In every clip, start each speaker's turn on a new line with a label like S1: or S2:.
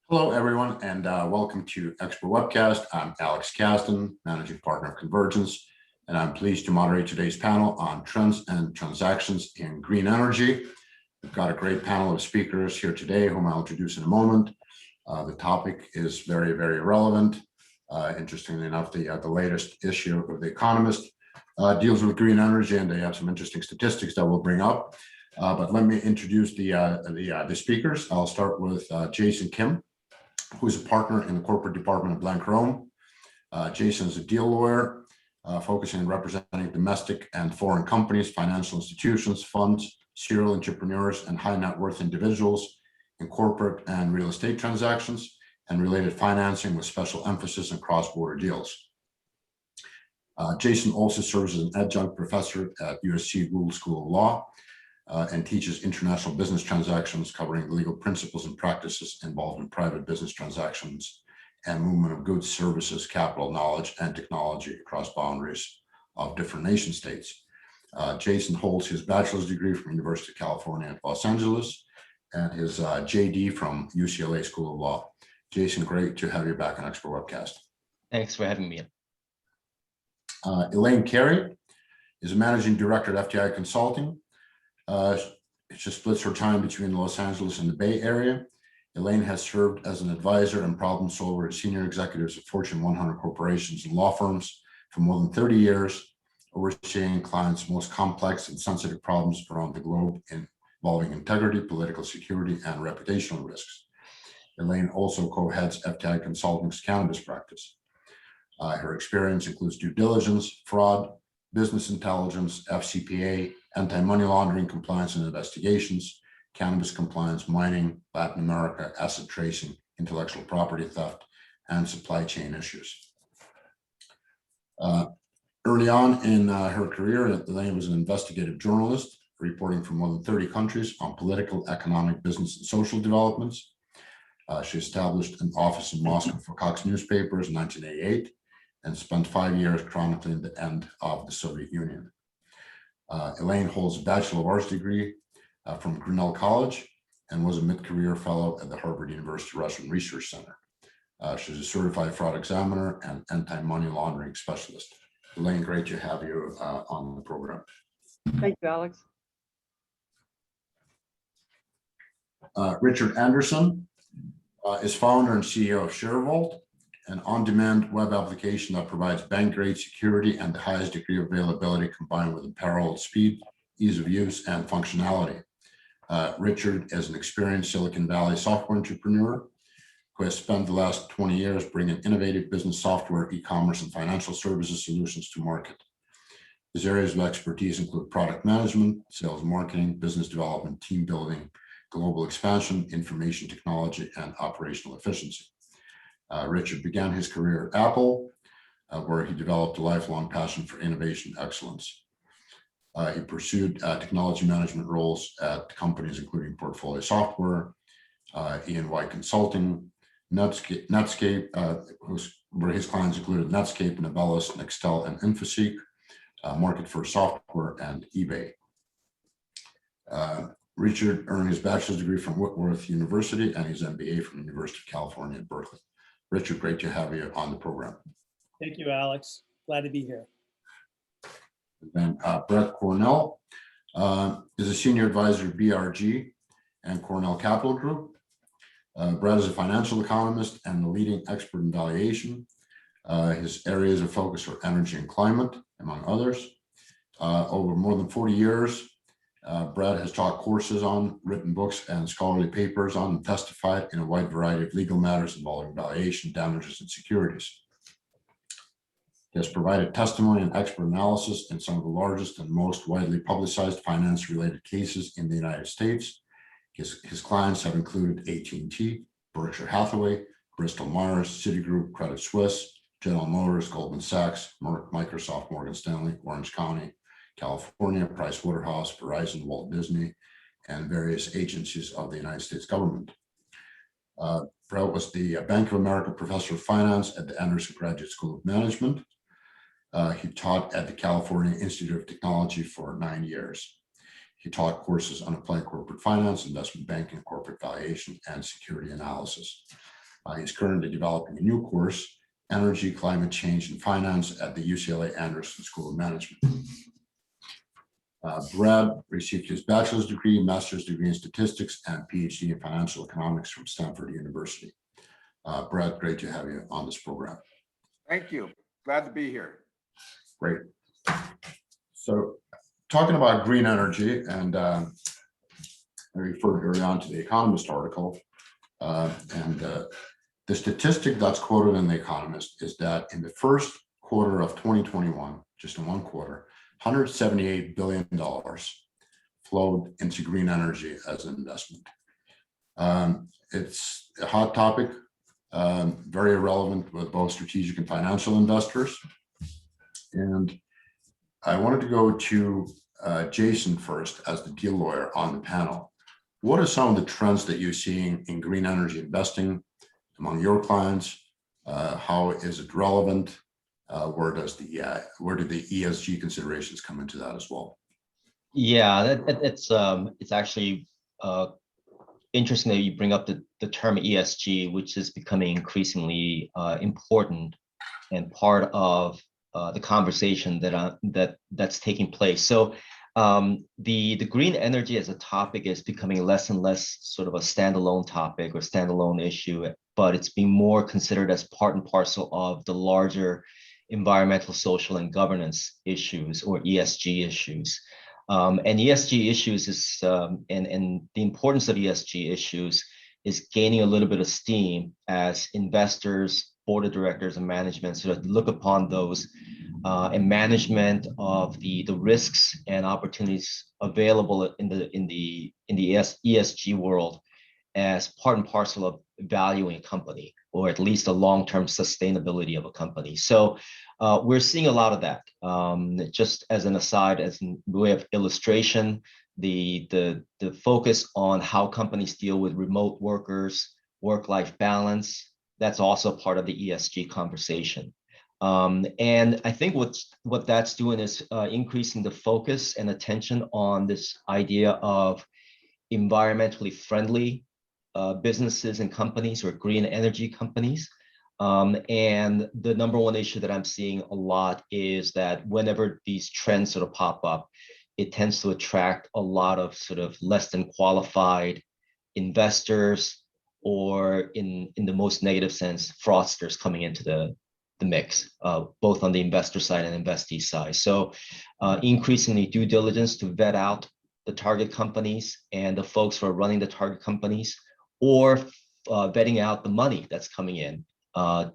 S1: Hello, everyone, and welcome to Expert Webcast. I'm Alex Kasdan, Managing Partner of Convergence, and I'm pleased to moderate today's panel on trends and transactions in green energy. We've got a great panel of speakers here today, whom I'll introduce in a moment. The topic is very, very relevant. Interestingly enough, the latest issue of The Economist deals with green energy, and they have some interesting statistics that we'll bring up. But let me introduce the speakers. I'll start with Jason Kim, who is a partner in the corporate department of Blank Rome. Jason is a deal lawyer, focusing on representing domestic and foreign companies, financial institutions, funds, serial entrepreneurs, and high net worth individuals in corporate and real estate transactions and related financing with special emphasis on cross-border deals. Jason also serves as an adjunct professor at USC Gould School of Law and teaches international business transactions, covering the legal principles and practices involved in private business transactions and movement of goods, services, capital, knowledge, and technology across boundaries of different nation states. Jason holds his bachelor's degree from University of California at Los Angeles and his JD from UCLA School of Law. Jason, great to have you back on Expert Webcast.
S2: Thanks for having me.
S1: Elaine Carey is a managing director at FTI Consulting. She splits her time between Los Angeles and the Bay Area. Elaine has served as an advisor and problem solver to senior executives of Fortune 100 corporations and law firms for more than 30 years, overseeing clients' most complex and sensitive problems around the globe involving integrity, political security, and reputational risks. Elaine also co-heads FTI Consulting's cannabis practice. Her experience includes due diligence, fraud, business intelligence, FCPA, anti-money laundering compliance and investigations, cannabis compliance, mining, Latin America, asset tracing, intellectual property theft, and supply chain issues. Early on in her career, Elaine was an investigative journalist, reporting from more than 30 countries on political, economic, business, and social developments. She established an office in Moscow for Cox newspapers in 1988 and spent 5 years chronicling the end of the Soviet Union. Elaine holds a Bachelor of Arts degree from Grinnell College and was a mid-career fellow at the Harvard University Russian Research Center. She's a certified fraud examiner and anti-money laundering specialist. Elaine, great to have you on the program.
S3: Thank you, Alex.
S1: Richard Anderson is founder and CEO of ShareVault, an on-demand web application that provides bank-grade security and the highest degree of availability combined with unparalleled speed, ease of use, and functionality. Richard is an experienced Silicon Valley software entrepreneur who has spent the last 20 years bringing innovative business software, e-commerce, and financial services solutions to market. His areas of expertise include product management, sales marketing, business development, team building, global expansion, information technology, and operational efficiency. Richard began his career at Apple, where he developed a lifelong passion for innovation excellence. He pursued technology management roles at companies including Portfolio Software, E&Y Consulting, Netscape, where his clients included Netscape, Novellus, Nextel, and Infoseek, Market First Software, and eBay. Richard earned his bachelor's degree from Whitworth University and his MBA from the University of California at Berkeley. Richard, great to have you on the program.
S4: Thank you, Alex. Glad to be here.
S1: And Brett Cornell is a senior advisor at BRG and Cornell Capital Group. Brett is a financial economist and a leading expert in valuation. His areas of focus are energy and climate, among others. Over more than 40 years, Brett has taught courses on, written books and scholarly papers on, and testified in a wide variety of legal matters involving valuation, damages, and securities. He has provided testimony and expert analysis in some of the largest and most widely publicized finance-related cases in the United States. His clients have included AT&T, Berkshire Hathaway, Bristol Myers, Citigroup, Credit Suisse, General Motors, Goldman Sachs, Merck, Microsoft, Morgan Stanley, Orange County, California, Pricewaterhouse, Verizon, Walt Disney, and various agencies of the United States government. Brett was the Bank of America Professor of Finance at the Anderson Graduate School of Management. He taught at the California Institute of Technology for 9 years. He taught courses on applied corporate finance, investment banking, corporate valuation, and security analysis. He's currently developing a new course, Energy, Climate Change, and Finance at the UCLA Anderson School of Management. Brad received his bachelor's degree, master's degree in statistics, and PhD in financial economics from Stanford University. Brad, great to have you on this program.
S2: Thank you. Glad to be here.
S1: Great. So talking about green energy, and I referred early on to the Economist article, the statistic that's quoted in the Economist is that in the first quarter of 2021, just in one quarter, $178 billion flowed into green energy as an investment. It's a hot topic, very relevant with both strategic and financial investors. And I wanted to go to Jason first as the deal lawyer on the panel. What are some of the trends that you're seeing in green energy investing among your clients? How is it relevant? Where do the ESG considerations come into that as well?
S3: Yeah, it's actually interesting that you bring up the term ESG, which is becoming increasingly important and part of the conversation that's taking place. So the green energy as a topic is becoming less and less sort of a standalone topic or standalone issue, but it's being more considered as part and parcel of the larger environmental, social, and governance issues, or ESG issues. And ESG issues is, and the importance of ESG issues is gaining a little bit of steam as investors, board of directors, and management sort of look upon those and management of the risks and opportunities available in the ESG world as part and parcel of valuing a company, or at least the long-term sustainability of a company. So we're seeing a lot of that. Just as an aside, as a way of illustration, the focus on how companies deal with remote workers, work-life balance, that's also part of the ESG conversation. And I think what that's doing is increasing the focus and attention on this idea of environmentally friendly businesses and companies, or green energy companies. And the number one issue that I'm seeing a lot is that whenever these trends sort of pop up, it tends to attract a lot of sort of less than qualified investors, or in the most negative sense, fraudsters coming into the mix, both on the investor side and investee side. So increasingly due diligence to vet out the target companies and the folks who are running the target companies, or vetting out the money that's coming in,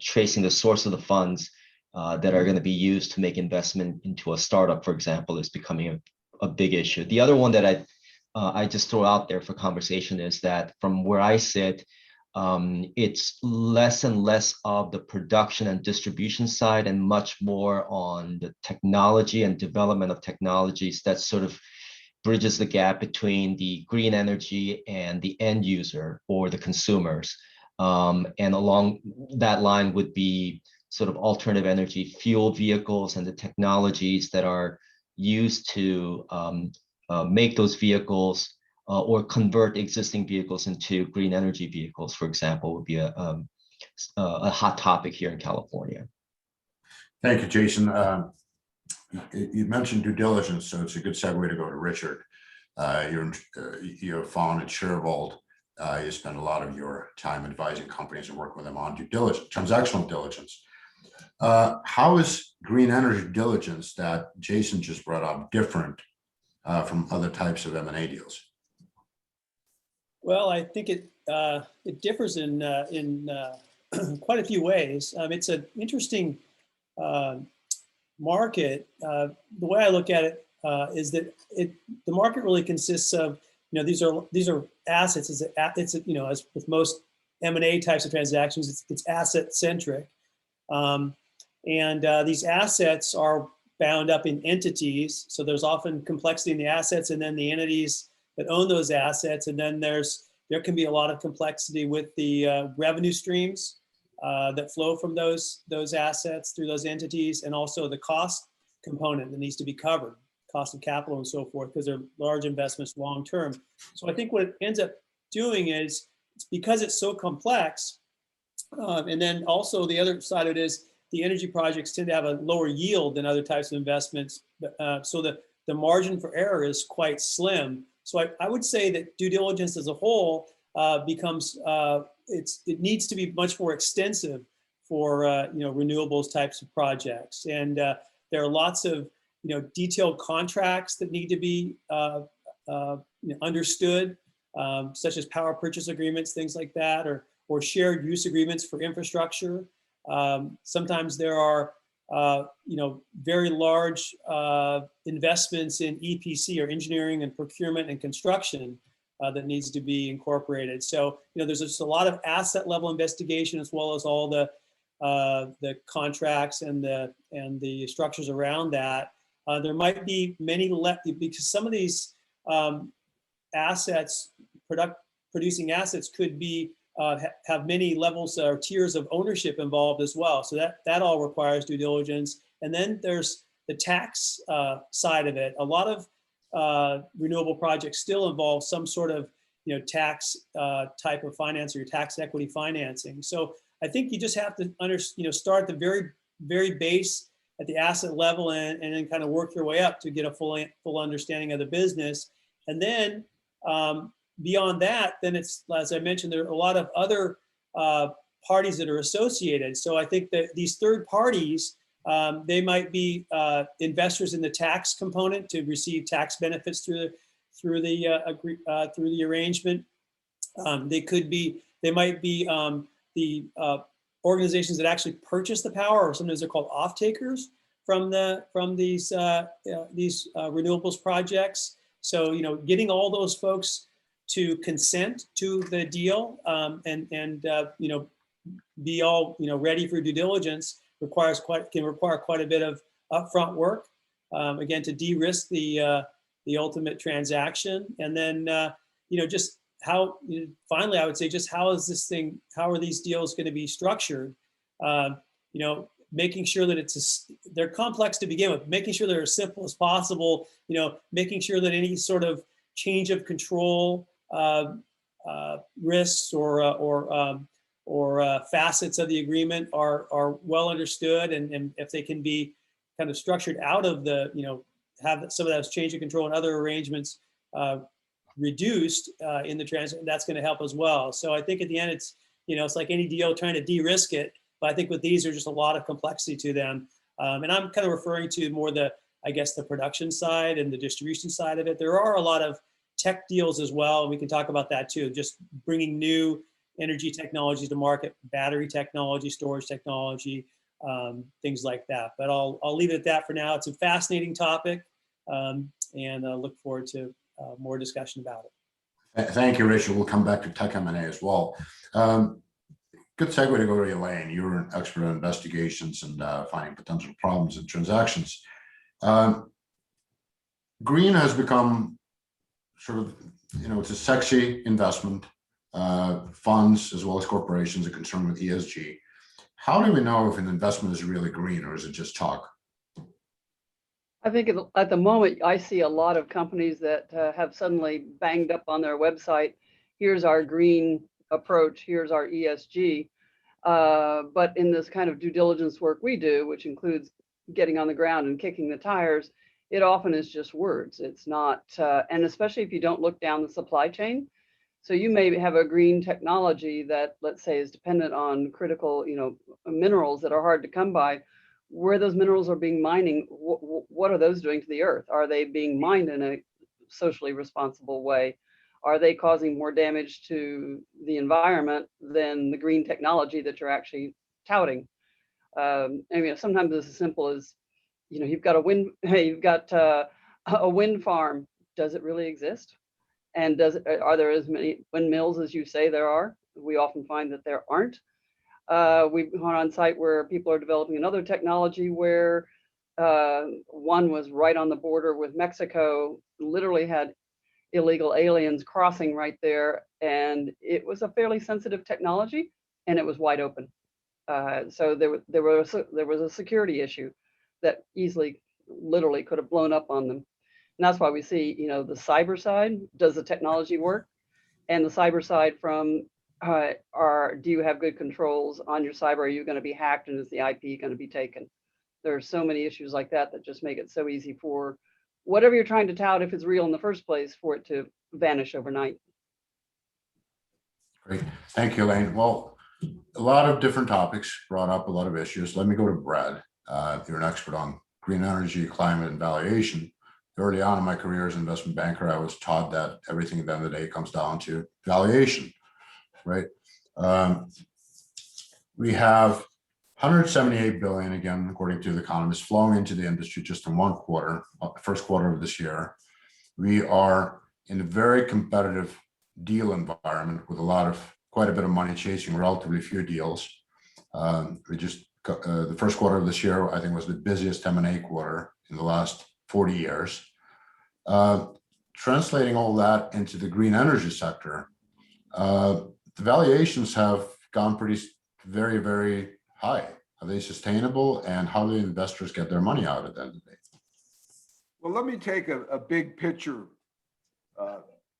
S3: tracing the source of the funds that are going to be used to make investment into a startup, for example, is becoming a big issue. The other one that I just throw out there for conversation is that from where I sit, it's less and less of the production and distribution side, and much more on the technology and development of technologies that sort of bridges the gap between the green energy and the end user or the consumers. And along that line would be sort of alternative energy fuel vehicles and the technologies that are used to make those vehicles or convert existing vehicles into green energy vehicles, for example, would be a hot topic here in California.
S1: Thank you, Jason. You mentioned due diligence, so it's a good segue to go to Richard. You're founded ShareVault. You spend a lot of your time advising companies and working with them on due diligence, transactional diligence. How is green energy diligence that Jason just brought up different from other types of M&A deals?
S4: Well, I think it differs in quite a few ways. It's an interesting market. The way I look at it is that the market really consists of, these are assets. It's as with most M&A types of transactions, it's asset centric, and these assets are bound up in entities. So there's often complexity in the assets, and then the entities that own those assets, and then there can be a lot of complexity with the revenue streams that flow from those assets through those entities, and also the cost component that needs to be covered, cost of capital and so forth, because they're large investments long term. So I think what it ends up doing is, because it's so complex, And then also the other side of it is the energy projects tend to have a lower yield than other types of investments. So the margin for error is quite slim. So I would say that due diligence as a whole becomes, it needs to be much more extensive for renewables types of projects. And there are lots of detailed contracts that need to be understood, such as power purchase agreements, things like that, or shared use agreements for infrastructure. Sometimes there are, very large investments in EPC, or engineering and procurement and construction, that needs to be incorporated. So, there's just a lot of asset level investigation, as well as all the contracts and the structures around that. There might be many left, because some of these assets, producing assets, could be have many levels or tiers of ownership involved as well. So that all requires due diligence. And then there's the tax side of it. A lot of renewable projects still involve some sort of tax type of finance, or your tax equity financing. So I think you just have to start at the very, very base at the asset level, and then kind of work your way up to get a full understanding of the business. And then beyond that, then it's, as I mentioned, there are a lot of other parties that are associated. So I think that these third parties, they might be investors in the tax component to receive tax benefits through the arrangement. They might be the organizations that actually purchase the power, or sometimes they're called off-takers from these renewables projects. So getting all those folks to consent to the deal, and be all ready for due diligence can require quite a bit of upfront work, again, to de-risk the ultimate transaction. And then just how, finally, I would say, just how are these deals going to be structured? Making sure that they're complex to begin with, making sure they're as simple as possible, making sure that any sort of change of control risks or facets of the agreement are well understood, and if they can be kind of structured out of have some of those change of control and other arrangements reduced in the transit, that's going to help as well. So I think at the end, it's like any deal, trying to de-risk it. But I think with these, there's just a lot of complexity to them. And I'm kind of referring to more the production side and the distribution side of it. There are a lot of tech deals as well, and we can talk about that too, just bringing new energy technologies to market, battery technology, storage technology, things like that. But I'll leave it at that for now. It's a fascinating topic, and I look forward to more discussion about it.
S1: Thank you, Richard. We'll come back to tech M&A as well. Good segue to go to Elaine. You're an expert in investigations and finding potential problems in transactions. Green has become sort of, it's a sexy investment. Funds as well as corporations are concerned with ESG. How do we know if an investment is really green, or is it just talk?
S5: I think at the moment, I see a lot of companies that have suddenly banged up on their website, here's our green approach, here's our ESG. But in this kind of due diligence work we do, which includes getting on the ground and kicking the tires, it often is just words. It's not, and especially if you don't look down the supply chain. So you may have a green technology that, let's say, is dependent on critical, minerals that are hard to come by. Where those minerals are being mining, what are those doing to the earth? Are they being mined in a socially responsible way? Are they causing more damage to the environment than the green technology that you're actually touting? Sometimes it's as simple as, you've got a wind farm. Does it really exist? And are there as many windmills as you say there are? We often find that there aren't. We've gone on site where people are developing another technology where one was right on the border with Mexico, literally had illegal aliens crossing right there, and it was a fairly sensitive technology, and it was wide open. So there was a security issue that easily, literally could have blown up on them. And that's why we see, the cyber side, does the technology work? And the cyber side from do you have good controls on your cyber? Are you going to be hacked, and is the IP going to be taken? There are so many issues like that that just make it so easy for whatever you're trying to tout, if it's real in the first place, for it to vanish overnight.
S1: Great. Thank you, Elaine. Well, a lot of different topics brought up, a lot of issues. Let me go to Brad. You're an expert on green energy, climate, and valuation. Early on in my career as an investment banker, I was taught that everything at the end of the day comes down to valuation, right? We have 178 billion, again, according to the economists, flowing into the industry just in one quarter, first quarter of this year. We are in a very competitive deal environment with quite a bit of money chasing relatively few deals. The first quarter of this year, I think, was the busiest M&A quarter in the last 40 years. Translating all that into the green energy sector, the valuations have gone very, very high. Are they sustainable, and how do investors get their money out at the end of the day?
S2: Well, let me take a big picture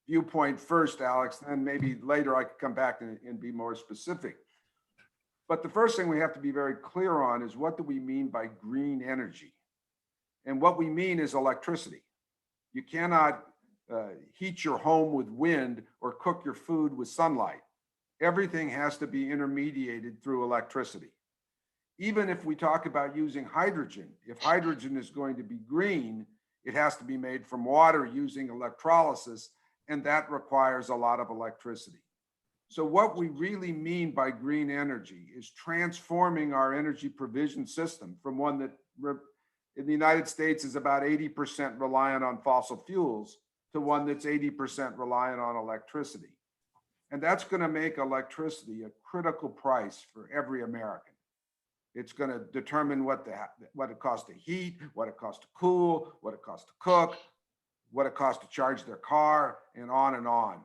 S2: viewpoint first, Alex, and then maybe later I could come back and be more specific. But the first thing we have to be very clear on is, what do we mean by green energy? And what we mean is electricity. You cannot heat your home with wind or cook your food with sunlight. Everything has to be intermediated through electricity. Even if we talk about using hydrogen, if hydrogen is going to be green, it has to be made from water using electrolysis, and that requires a lot of electricity. So what we really mean by green energy is transforming our energy provision system from one that in the United States is about 80% reliant on fossil fuels to one that's 80% reliant on electricity. And that's going to make electricity a critical price for every American. It's going to determine what it costs to heat, what it costs to cool, what it costs to cook, what it costs to charge their car, and on and on.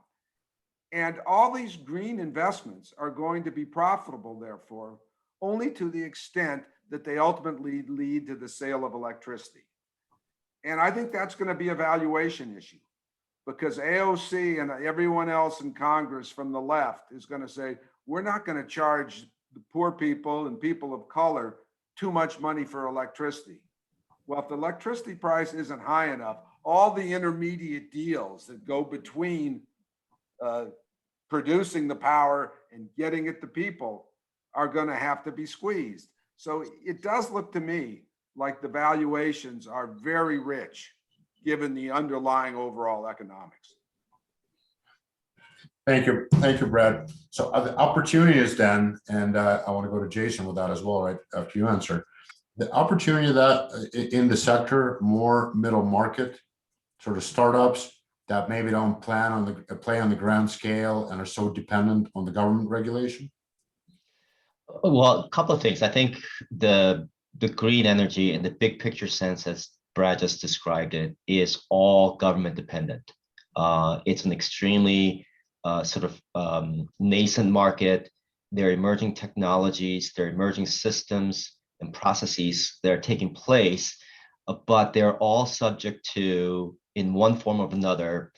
S2: And all these green investments are going to be profitable, therefore, only to the extent that they ultimately lead to the sale of electricity. And I think that's going to be a valuation issue, because AOC and everyone else in Congress from the left is going to say, we're not going to charge the poor people and people of color too much money for electricity. Well, if the electricity price isn't high enough, all the intermediate deals that go between producing the power and getting it to people are going to have to be squeezed. So it does look to me like the valuations are very rich, given the underlying overall economics.
S1: Thank you, Brad. So the opportunity is then, and I want to go to Jason with that as well, right after you answer. The opportunity that in the sector, more middle market sort of startups that maybe don't play on the grand scale and are so dependent on the government regulation?
S3: Well, a couple of things. I think the green energy in the big picture sense, as Brad just described it, is all government dependent. It's an extremely nascent market. There are emerging technologies, there are emerging systems and processes that are taking place, but they're all subject to, in one form or another,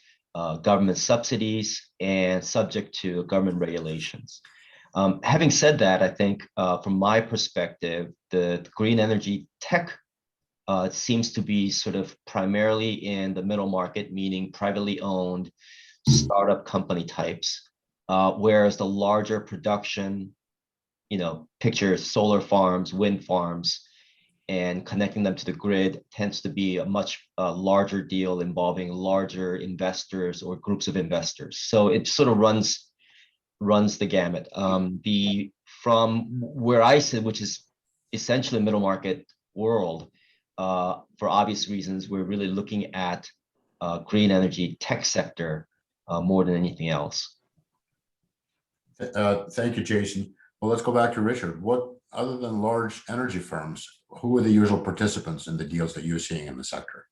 S3: government subsidies and subject to government regulations. Having said that, I think from my perspective, the green energy tech seems to be sort of primarily in the middle market, meaning privately owned startup company types, whereas the larger production, picture solar farms, wind farms, and connecting them to the grid tends to be a much larger deal involving larger investors or groups of investors. So it sort of runs the gamut. From where I sit, which is essentially a middle market world, for obvious reasons, we're really looking at green energy tech sector more than anything else.
S1: Thank you, Jason. Well, let's go back to Richard. What, other than large energy firms, who are the usual participants in the deals that you're seeing in the sector?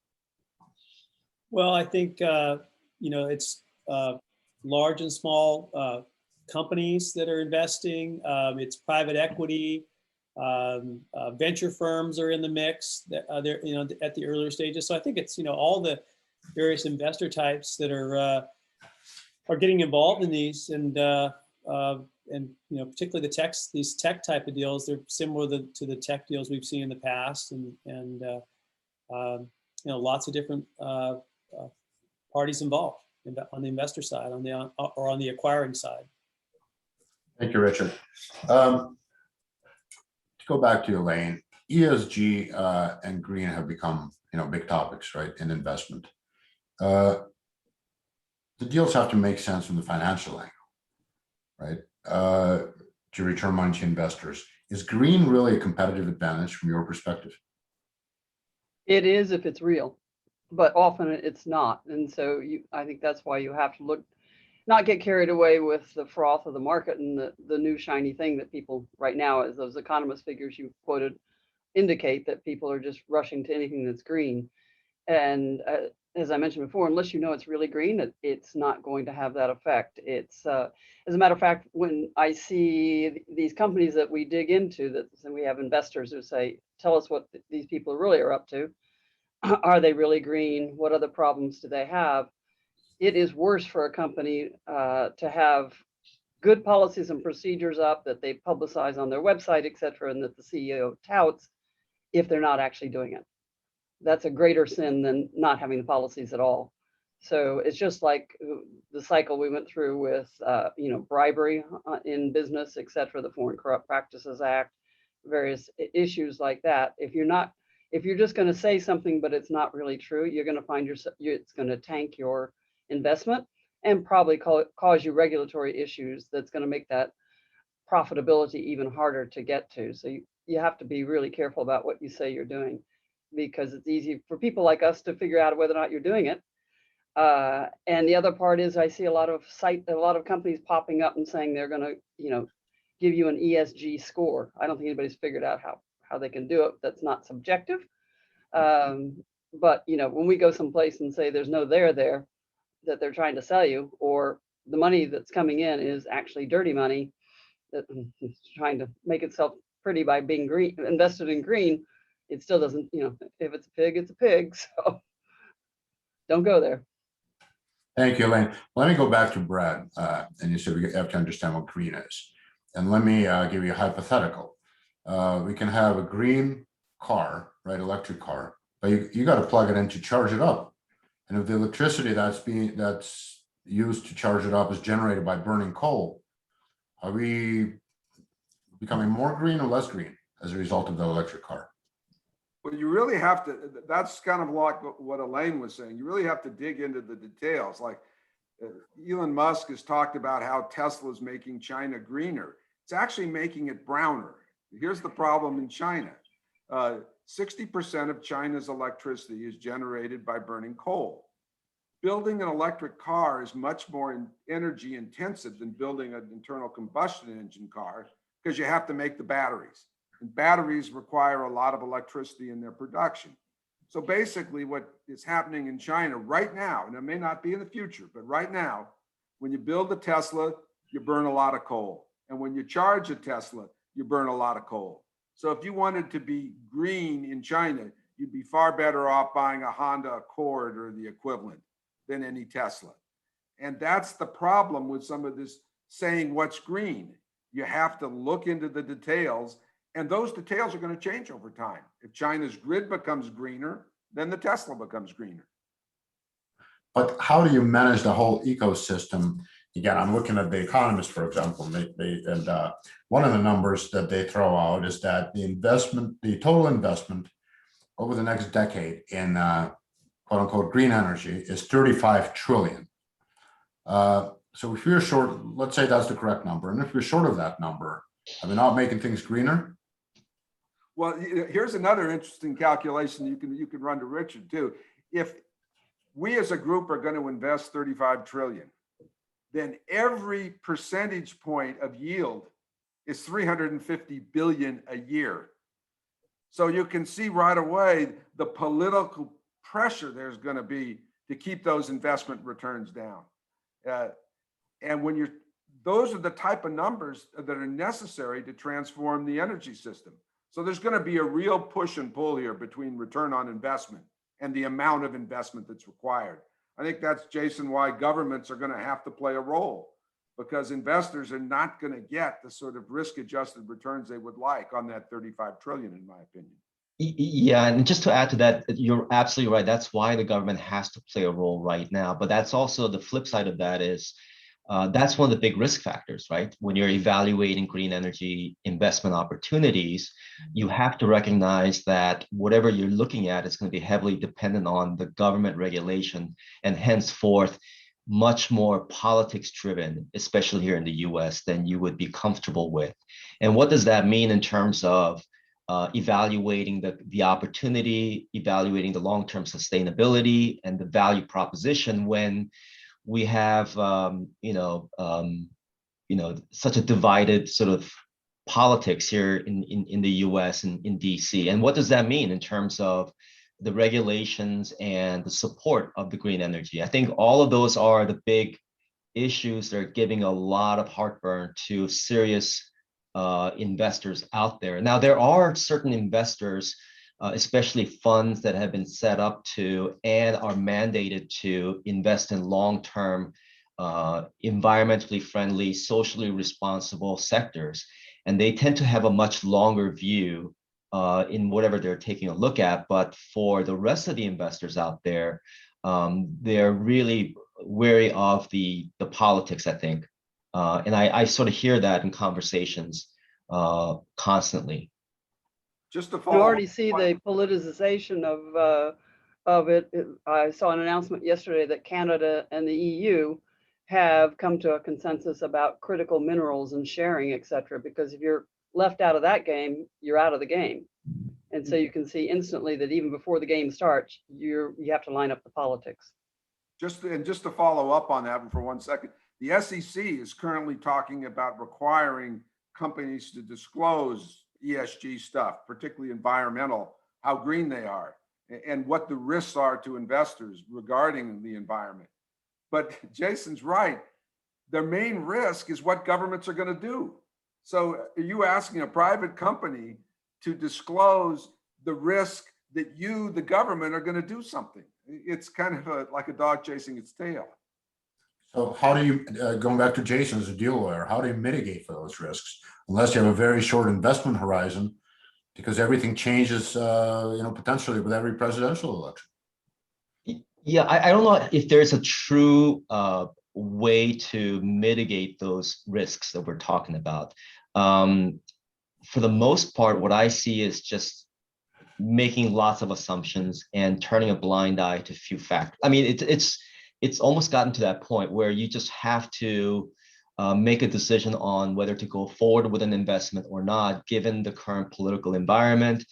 S4: Well, I think, it's large and small companies that are investing. It's private equity. Venture firms are in the mix. They're at the earlier stages. So I think it's all the various investor types that are getting involved in these, and and particularly these tech type of deals, they're similar to the tech deals we've seen in the past, and lots of different parties involved on the investor side, or on the acquiring side.
S1: Thank you, Richard. To go back to Elaine, ESG and green have become big topics, right, in investment. The deals have to make sense from the financial angle, right? To return money to investors. Is green really a competitive advantage from your perspective?
S5: It is if it's real, but often it's not. And so I think that's why you have to not get carried away with the froth of the market and the new shiny thing that people right now, as those economist figures you quoted indicate, that people are just rushing to anything that's green. And as I mentioned before, unless you know it's really green, it's not going to have that effect. It's as a matter of fact, when I see these companies that we dig into, and we have investors who say, tell us what these people really are up to. Are they really green? What other problems do they have? It is worse for a company to have good policies and procedures up that they publicize on their website, et cetera, and that the CEO touts if they're not actually doing it. That's a greater sin than not having the policies at all. So it's just like the cycle we went through with, bribery in business, et cetera, the Foreign Corrupt Practices Act, various issues like that. If you're just going to say something, but it's not really true, you're going to find it's going to tank your investment and probably cause you regulatory issues that's going to make that profitability even harder to get to. So you have to be really careful about what you say you're doing, because it's easy for people like us to figure out whether or not you're doing it. And the other part is I see a lot of companies popping up and saying they're going to, give you an ESG score. I don't think anybody's figured out how they can do it. That's not subjective. But when we go someplace and say there's no there that they're trying to sell you, or the money that's coming in is actually dirty money that is trying to make itself pretty by being invested in green, it still doesn't, if it's a pig, it's a pig. So don't go there.
S1: Thank you, Elaine. Let me go back to Brad. And you said we have to understand what green is. And let me give you a hypothetical. We can have a green car, right, electric car, but you got to plug it in to charge it up. And if the electricity that's used to charge it up is generated by burning coal, are we becoming more green or less green as a result of the electric car?
S2: Well, you really have to, that's kind of like what Elaine was saying. You really have to dig into the details. Like Elon Musk has talked about how Tesla is making China greener. It's actually making it browner. Here's the problem in China. 60% of China's electricity is generated by burning coal. Building an electric car is much more energy intensive than building an internal combustion engine car, because you have to make the batteries. And batteries require a lot of electricity in their production. So basically what is happening in China right now, and it may not be in the future, but right now, when you build a Tesla, you burn a lot of coal. And when you charge a Tesla, you burn a lot of coal. So if you wanted to be green in China, you'd be far better off buying a Honda Accord or the equivalent than any Tesla. And that's the problem with some of this saying what's green. You have to look into the details, and those details are going to change over time. If China's grid becomes greener, then the Tesla becomes greener.
S1: But how do you manage the whole ecosystem? Again, I'm looking at The Economist, for example, and one of the numbers that they throw out is that the total investment over the next decade in quote unquote green energy is 35 trillion. So if you're short, let's say that's the correct number. And if you're short of that number, are we not making things greener?
S2: Well, here's another interesting calculation you can run to Richard too. If we as a group are going to invest 35 trillion, then every percentage point of yield is 350 billion a year. So you can see right away the political pressure there's going to be to keep those investment returns down. And when those are the type of numbers that are necessary to transform the energy system. So there's going to be a real push and pull here between return on investment and the amount of investment that's required. I think that's, Jason, why governments are going to have to play a role. because investors are not going to get the sort of risk-adjusted returns they would like on that 35 trillion, in my opinion.
S3: Yeah, and just to add to that, you're absolutely right. That's why the government has to play a role right now. But that's also the flip side of that is that's one of the big risk factors, right? When you're evaluating green energy investment opportunities, you have to recognize that whatever you're looking at is going to be heavily dependent on the government regulation and henceforth much more politics driven, especially here in the US, than you would be comfortable with. And what does that mean in terms of evaluating the opportunity, evaluating the long-term sustainability and the value proposition when we have such a divided sort of politics here in the US and in DC? And what does that mean in terms of the regulations and the support of the green energy? I think all of those are the big issues that are giving a lot of heartburn to serious investors out there. Now, there are certain investors, especially funds that have been set up to and are mandated to invest in long-term, environmentally friendly, socially responsible sectors. And they tend to have a much longer view in whatever they're taking a look at. But for the rest of the investors out there, they're really wary of the politics, I think. And I sort of hear that in conversations constantly.
S2: Just to
S5: You
S2: follow
S5: already
S2: up,
S5: see the politicization of it. I saw an announcement yesterday that Canada and the EU have come to a consensus about critical minerals and sharing, et cetera, because if you're left out of that game, you're out of the game. And so you can see instantly that even before the game starts, you have to line up the politics.
S2: just to follow up on that for 1 second, the SEC is currently talking about requiring companies to disclose ESG stuff, particularly environmental, how green they are, and what the risks are to investors regarding the environment. But Jason's right. Their main risk is what governments are going to do. So are you asking a private company to disclose the risk that you, the government, are going to do something? It's kind of like a dog chasing its tail.
S1: So how do you, going back to Jason as a deal lawyer, how do you mitigate for those risks? Unless you have a very short investment horizon, because everything changes, potentially with every presidential election.
S3: Yeah, I don't know if there's a true way to mitigate those risks that we're talking about. For the most part, what I see is just making lots of assumptions and turning a blind eye to few factors. I mean, it's almost gotten to that point where you just have to make a decision on whether to go forward with an investment or not, given the current political environment.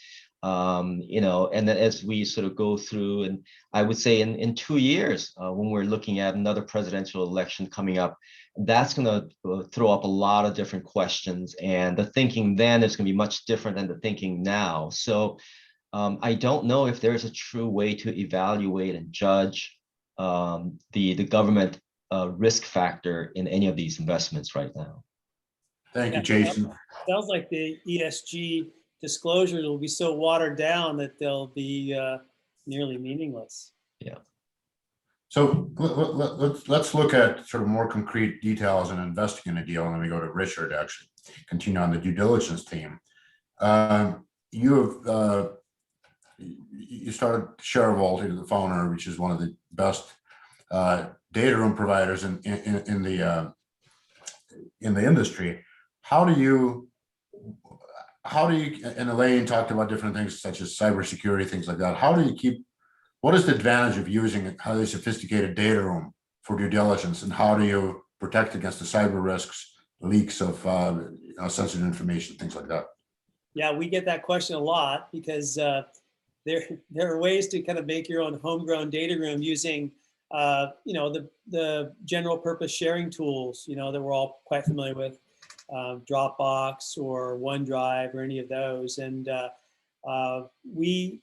S3: And then as we sort of go through, and I would say in 2 years, when we're looking at another presidential election coming up, that's going to throw up a lot of different questions. And the thinking then is going to be much different than the thinking now. So I don't know if there's a true way to evaluate and judge the government risk factor in any of these investments right now.
S1: Thank you, Jason.
S4: Sounds like the ESG disclosures will be so watered down that they'll be nearly meaningless.
S3: Yeah.
S1: So let's look at sort of more concrete details in investing in a deal, and then we go to Richard, actually continue on the due diligence theme. You started ShareVault, the founder, which is one of the best data room providers in the industry. How do you, and Elaine talked about different things such as cybersecurity, things like that. How do you keep, what is the advantage of using a highly sophisticated data room for due diligence, and how do you protect against the cyber risks, leaks of sensitive information, things like that?
S4: Yeah, we get that question a lot because there are ways to kind of make your own homegrown data room using the general purpose sharing tools, that we're all quite familiar with, Dropbox or OneDrive or any of those. And we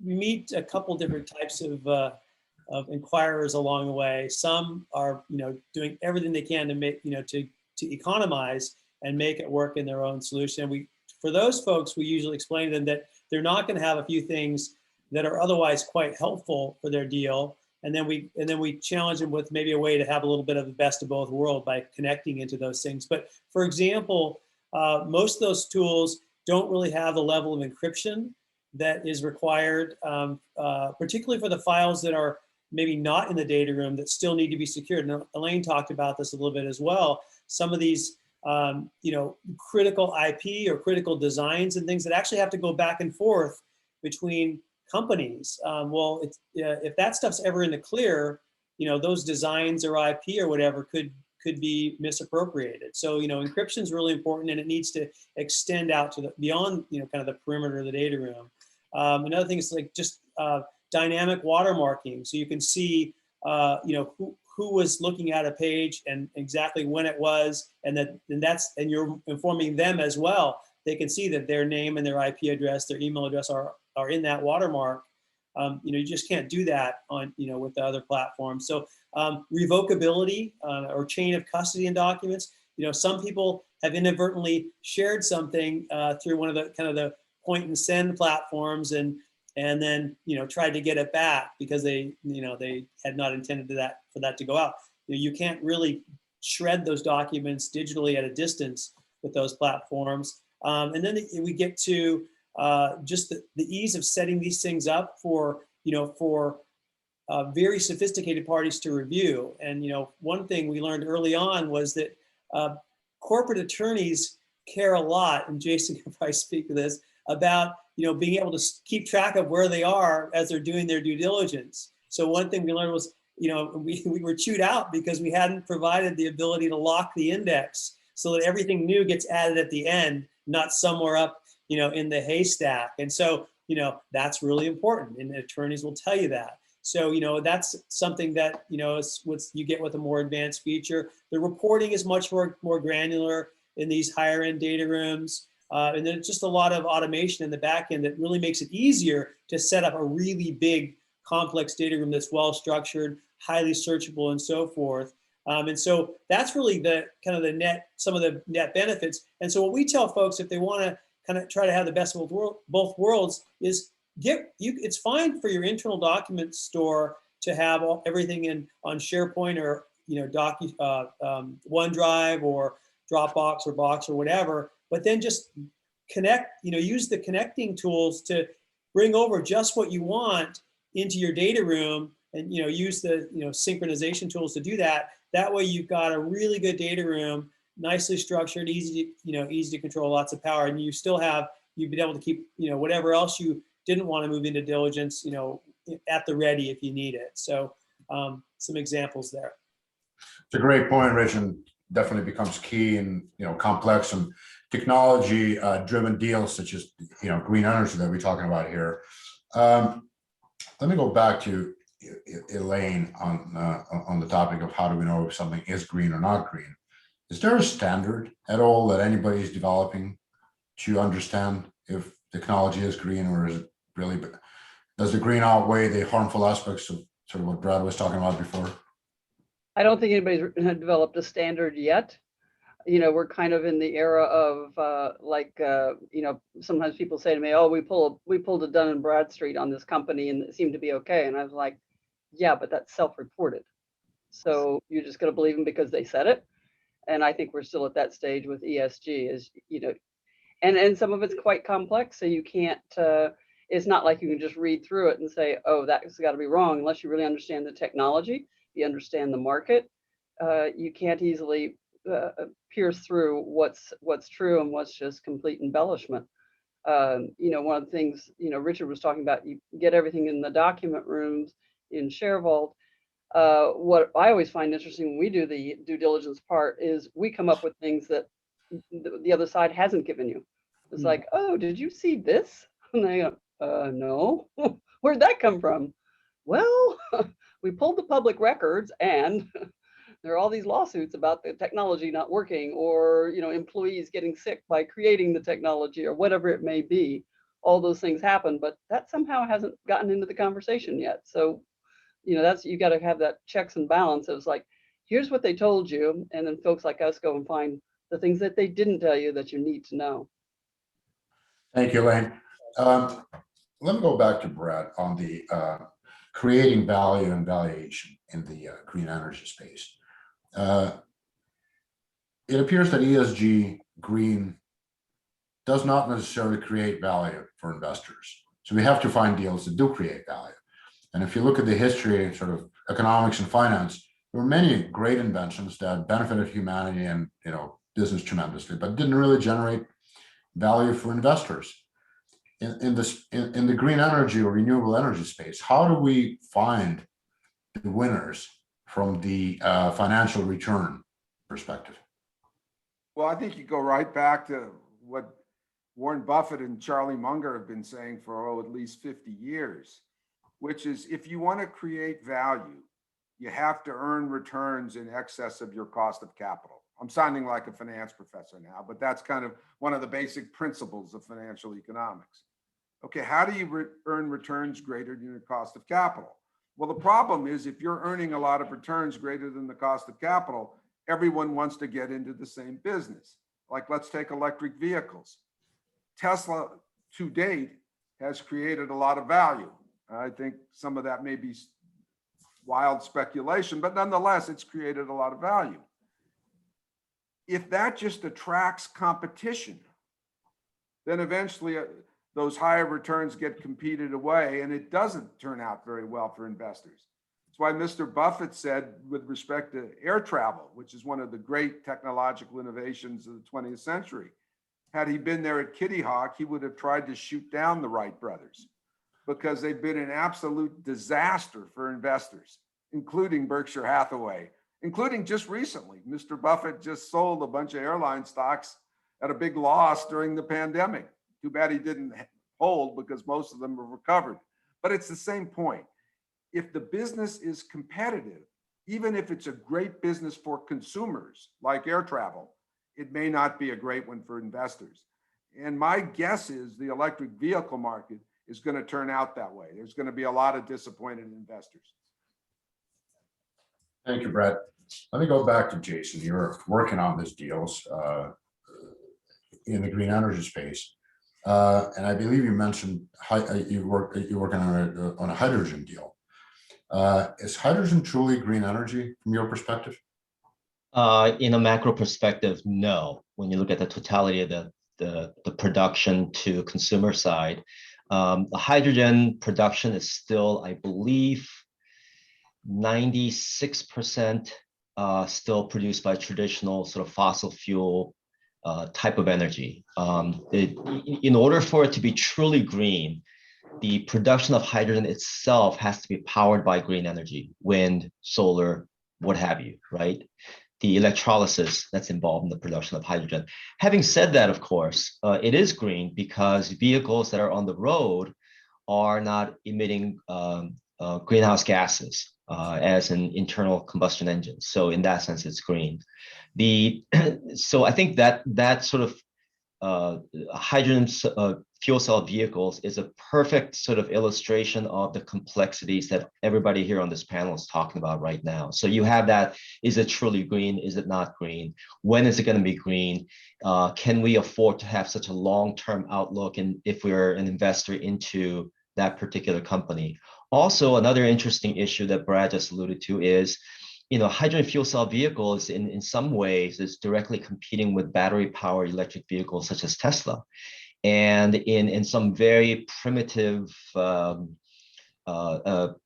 S4: meet a couple different types of inquirers along the way. Some are, doing everything they can to make, to economize and make it work in their own solution. For those folks, we usually explain to them that they're not going to have a few things that are otherwise quite helpful for their deal. and then we challenge them with maybe a way to have a little bit of the best of both worlds by connecting into those things. But for example, most of those tools don't really have the level of encryption that is required, particularly for the files that are maybe not in the data room that still need to be secured. And Elaine talked about this a little bit as well. Some of these, critical IP or critical designs and things that actually have to go back and forth between companies. Well, if that stuff's ever in the clear, those designs or IP or whatever could be misappropriated. So, encryption is really important, and it needs to extend out to beyond, kind of the perimeter of the data room. Another thing is like just dynamic watermarking, so you can see, who was looking at a page and exactly when it was, and you're informing them as well. They can see that their name and their IP address, their email address are in that watermark. You just can't do that on, with the other platforms. So revocability or chain of custody in documents. Some people have inadvertently shared something through one of the kind of the point and send platforms, and then tried to get it back because they had not intended for that to go out. You can't really shred those documents digitally at a distance with those platforms. And then we get to just the ease of setting these things up for very sophisticated parties to review. And one thing we learned early on was that corporate attorneys care a lot, and Jason can probably speak to this, about being able to keep track of where they are as they're doing their due diligence. So one thing we learned was we were chewed out because we hadn't provided the ability to lock the index so that everything new gets added at the end, not somewhere up in the haystack. And so that's really important, and attorneys will tell you that. So that's something that is what you get with a more advanced feature. The reporting is much more granular in these higher end data rooms. And then just a lot of automation in the back end that really makes it easier to set up a really big, complex data room that's well structured, highly searchable, and so forth. And so that's really some of the net benefits. And so what we tell folks, if they want to kind of try to have the best of both worlds, is it's fine for your internal document store to have everything on SharePoint or OneDrive or Dropbox or Box or whatever. But then just use the connecting tools to bring over just what you want into your data room, and use the synchronization tools to do that. That way you've got a really good data room, nicely structured, easy to control, lots of power, and you've been able to keep whatever else you didn't want to move into diligence at the ready if you need it. So some examples there.
S1: It's a great point, Rich, and definitely becomes key in complex and technology driven deals such as green energy that we're talking about here. Let me go back to Elaine on the topic of how do we know if something is green or not green. Is there a standard at all that anybody is developing to understand if technology is green, or is it really, does the green outweigh the harmful aspects of sort of what Brad was talking about before?
S5: I don't think anybody's developed a standard yet. We're kind of in the era of sometimes people say to me, oh, we pulled a Dun & Bradstreet on this company and it seemed to be okay. And I was like, yeah, but that's self-reported. So you're just going to believe them because they said it. And I think we're still at that stage with ESG, and some of it's quite complex. So you can't, it's not like you can just read through it and say, oh, that's got to be wrong, unless you really understand the technology, you understand the market. You can't easily pierce through what's true and what's just complete embellishment. One of the things, Richard was talking about, you get everything in the document rooms in ShareVault. What I always find interesting when we do the due diligence part is we come up with things that the other side hasn't given you. It's like, oh, did you see this? And they go, no. Where'd that come from? Well, we pulled the public records and there are all these lawsuits about the technology not working, or employees getting sick by creating the technology, or whatever it may be. All those things happen, but that somehow hasn't gotten into the conversation yet. So you got to have that checks and balance. It was like, here's what they told you, and then folks like us go and find the things that they didn't tell you that you need to know. Thank
S1: you, Elaine. Let me go back to Brad on the creating value and valuation in the green energy space. It appears that ESG green does not necessarily create value for investors. So we have to find deals that do create value. And if you look at the history, sort of economics and finance, there were many great inventions that benefited humanity and business tremendously, but didn't really generate value for investors. In the green energy or renewable energy space, how do we find the winners from the financial return perspective?
S2: Well, I think you go right back to what Warren Buffett and Charlie Munger have been saying for at least 50 years, which is if you want to create value, you have to earn returns in excess of your cost of capital. I'm sounding like a finance professor now, but that's kind of one of the basic principles of financial economics. Okay, how do you earn returns greater than your cost of capital? Well, the problem is if you're earning a lot of returns greater than the cost of capital, everyone wants to get into the same business. Like, let's take electric vehicles. Tesla, to date, has created a lot of value. I think some of that may be wild speculation, but nonetheless, it's created a lot of value. If that just attracts competition, then eventually those higher returns get competed away, and it doesn't turn out very well for investors. That's why Mr. Buffett said, with respect to air travel, which is one of the great technological innovations of the 20th century, had he been there at Kitty Hawk, he would have tried to shoot down the Wright brothers because they've been an absolute disaster for investors, including Berkshire Hathaway, including just recently. Mr. Buffett just sold a bunch of airline stocks at a big loss during the pandemic. Too bad he didn't hold, because most of them have recovered. But it's the same point. If the business is competitive, even if it's a great business for consumers like air travel, it may not be a great one for investors. And my guess is the electric vehicle market is going to turn out that way. There's going to be a lot of disappointed investors.
S1: Thank you, Brett. Let me go back to Jason. You're working on these deals in the green energy space. And I believe you mentioned you're working on a hydrogen deal. Is hydrogen truly green energy from your perspective?
S3: In a macro perspective, no. When you look at the totality of the production to consumer side, the hydrogen production is still, I believe, 96% still produced by traditional sort of fossil fuel type of energy. In order for it to be truly green, the production of hydrogen itself has to be powered by green energy, wind, solar, what have you, right? The electrolysis that's involved in the production of hydrogen. Having said that, of course, it is green because vehicles that are on the road are not emitting greenhouse gases as an internal combustion engine. So in that sense, it's green. So I think that sort of hydrogen fuel cell vehicles is a perfect sort of illustration of the complexities that everybody here on this panel is talking about right now. So you have that, is it truly green? Is it not green? When is it going to be green? Can we afford to have such a long-term outlook, and if we're an investor into that particular company? Also, another interesting issue that Brad just alluded to is, hydrogen fuel cell vehicles in some ways is directly competing with battery powered electric vehicles such as Tesla. And in some very primitive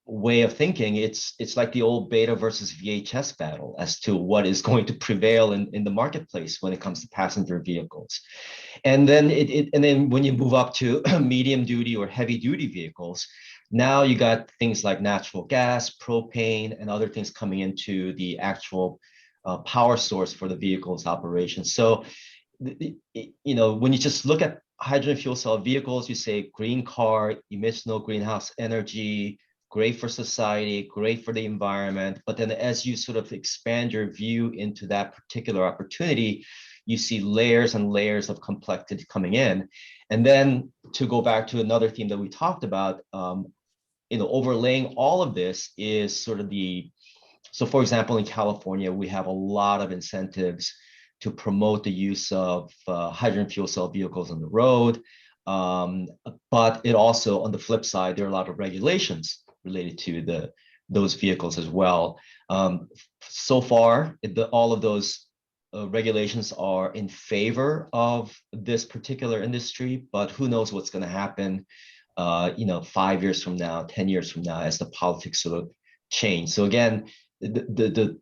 S3: way of thinking, it's like the old beta versus VHS battle as to what is going to prevail in the marketplace when it comes to passenger vehicles. And then when you move up to medium duty or heavy duty vehicles, now you got things like natural gas, propane, and other things coming into the actual power source for the vehicle's operation. So, when you just look at hydrogen fuel cell vehicles, you say green car, emits no greenhouse energy, great for society, great for the environment. But then as you sort of expand your view into that particular opportunity, you see layers and layers of complexity coming in. And then to go back to another theme that we talked about, overlaying all of this is sort of so for example, in California, we have a lot of incentives to promote the use of hydrogen fuel cell vehicles on the road. But it also, on the flip side, there are a lot of regulations related to those vehicles as well. So far, all of those regulations are in favor of this particular industry, but who knows what's going to happen, 5 years from now, 10 years from now, as the politics sort of change. So again, the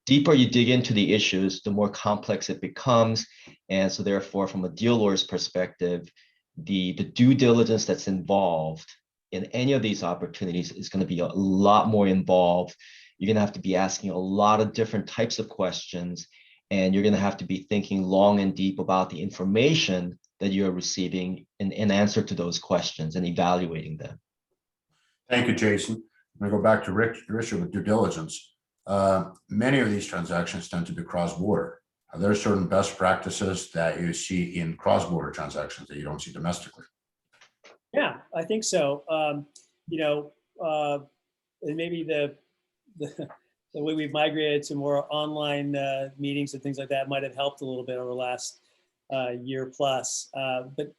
S3: deeper you dig into the issues, the more complex it becomes. And so therefore, from a deal lawyer's perspective, the due diligence that's involved in any of these opportunities is going to be a lot more involved. You're going to have to be asking a lot of different types of questions, and you're going to have to be thinking long and deep about the information that you're receiving in answer to those questions and evaluating them.
S1: Thank you, Jason. I'm going to go back to Richard with due diligence. Many of these transactions tend to be cross-border. Are there certain best practices that you see in cross-border transactions that you don't see domestically?
S4: Yeah, I think so. And maybe the way we've migrated to more online meetings and things like that might have helped a little bit over the last year plus. But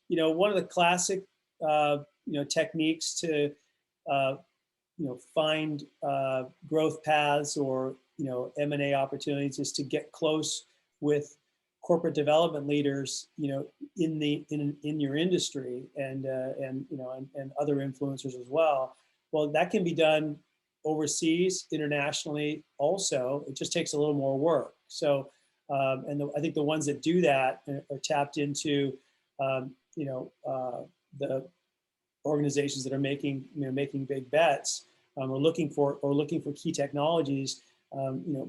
S4: one of the classic techniques to find growth paths or M&A opportunities is to get close with corporate development leaders, in your industry and other influencers as well. Well, that can be done overseas, internationally also. It just takes a little more work. So, I think the ones that do that are tapped into, the organizations that are making big bets, or looking for key technologies.